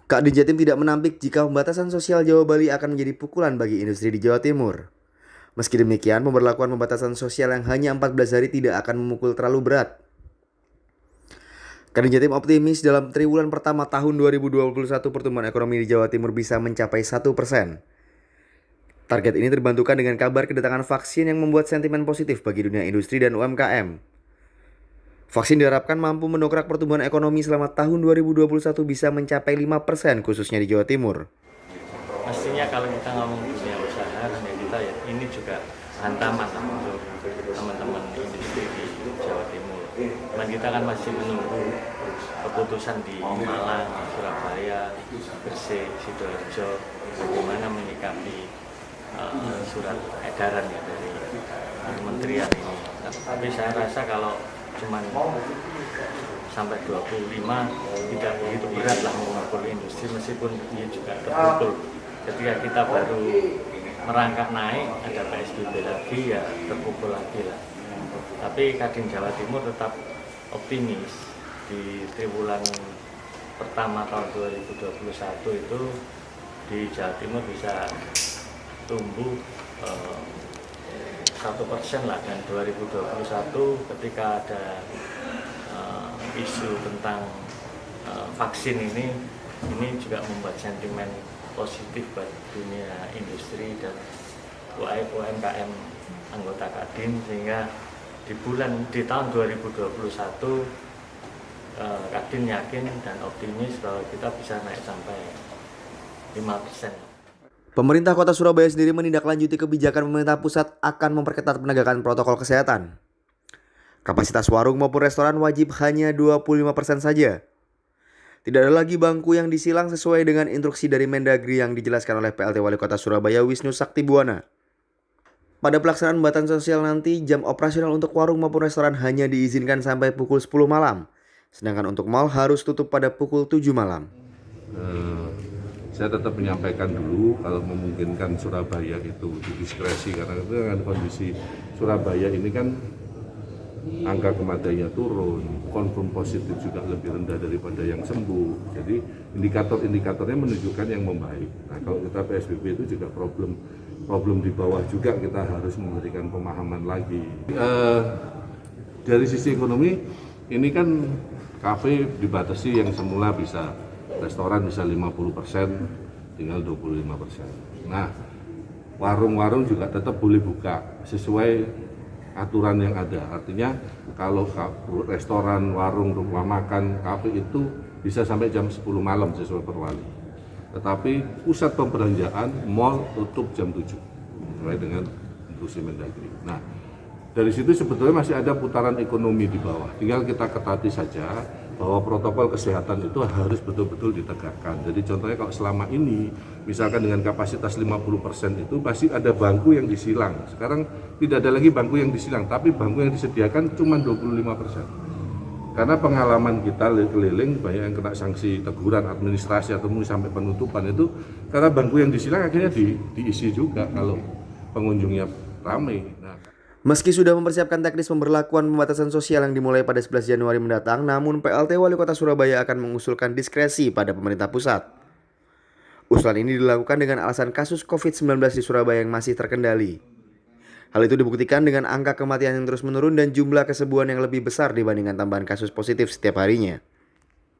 Kadin Jatim tidak menampik jika pembatasan sosial Jawa Bali akan menjadi pukulan bagi industri di Jawa Timur. Meski demikian, pemberlakuan pembatasan sosial yang hanya 14 hari tidak akan memukul terlalu berat. Kadin Jatim optimis dalam triwulan pertama tahun 2021 pertumbuhan ekonomi di Jawa Timur bisa mencapai 1%. Target ini terbantukan dengan kabar kedatangan vaksin yang membuat sentimen positif bagi dunia industri dan UMKM. Vaksin diharapkan mampu mendongkrak pertumbuhan ekonomi selama tahun 2021 bisa mencapai 5% khususnya di Jawa Timur. Mestinya kalau kita ngomong dunia usaha, ini juga hantaman untuk teman-teman industri di Jawa Timur. Cuman kita kan masih menunggu keputusan di Malang, Surabaya, Gresik, Sidoarjo, bagaimana menyikapi surat edaran ya dari kementerian ini. Tapi saya rasa kalau cuman sampai 25 tidak begitu berat lah memukul industri, meskipun dia juga terpukul. Ketika kita baru merangkak naik, ada PSBB lagi ya terpukul lagi lah. Tapi Kadin Jawa Timur tetap optimis di triwulan pertama tahun 2021 itu di Jawa Timur bisa tumbuh 1% lah, dan 2021 ketika ada isu tentang vaksin ini juga membuat sentimen positif buat dunia industri dan UMKM anggota Kadin, sehingga di tahun 2021 Kadin yakin dan optimis bahwa kita bisa naik sampai 5%. Pemerintah Kota Surabaya sendiri menindaklanjuti kebijakan pemerintah pusat akan memperketat penegakan protokol kesehatan. Kapasitas warung maupun restoran wajib hanya 25% saja. Tidak ada lagi bangku yang disilang sesuai dengan instruksi dari Mendagri yang dijelaskan oleh PLT Wali Kota Surabaya Wisnu Saktibuwana. Pada pelaksanaan pembatasan sosial nanti, jam operasional untuk warung maupun restoran hanya diizinkan sampai pukul 10 malam. Sedangkan untuk mal harus tutup pada pukul 7 malam. Saya tetap menyampaikan dulu kalau memungkinkan Surabaya itu didiskresi, karena itu kan kondisi Surabaya ini kan angka kematiannya turun, konfirm positif juga lebih rendah daripada yang sembuh. Jadi indikator-indikatornya menunjukkan yang membaik. Nah, kalau kita PSBB itu juga problem di bawah juga, kita harus memberikan pemahaman lagi. Dari sisi ekonomi ini kan kafe dibatasi, yang semula bisa restoran bisa 50%, tinggal 25%. Nah, warung-warung juga tetap boleh buka sesuai aturan yang ada. Artinya kalau restoran, warung, rumah makan, kafe itu bisa sampai jam 10 malam sesuai perwali. Tetapi pusat perbelanjaan, mal tutup jam 7 sesuai dengan instruksi Mendagri. Nah, dari situ sebetulnya masih ada putaran ekonomi di bawah. Tinggal kita ketati saja bahwa protokol kesehatan itu harus betul-betul ditegakkan. Jadi contohnya kalau selama ini, misalkan dengan kapasitas 50% itu pasti ada bangku yang disilang. Sekarang tidak ada lagi bangku yang disilang, tapi bangku yang disediakan cuma 25%. Karena pengalaman kita keliling, banyak yang kena sanksi teguran administrasi atau mungkin sampai penutupan itu, karena bangku yang disilang akhirnya diisi juga kalau pengunjungnya ramai. Meski sudah mempersiapkan teknis pemberlakuan pembatasan sosial yang dimulai pada 11 Januari mendatang, namun PLT Wali Kota Surabaya akan mengusulkan diskresi pada pemerintah pusat. Usulan ini dilakukan dengan alasan kasus COVID-19 di Surabaya yang masih terkendali. Hal itu dibuktikan dengan angka kematian yang terus menurun dan jumlah kesembuhan yang lebih besar dibandingkan tambahan kasus positif setiap harinya.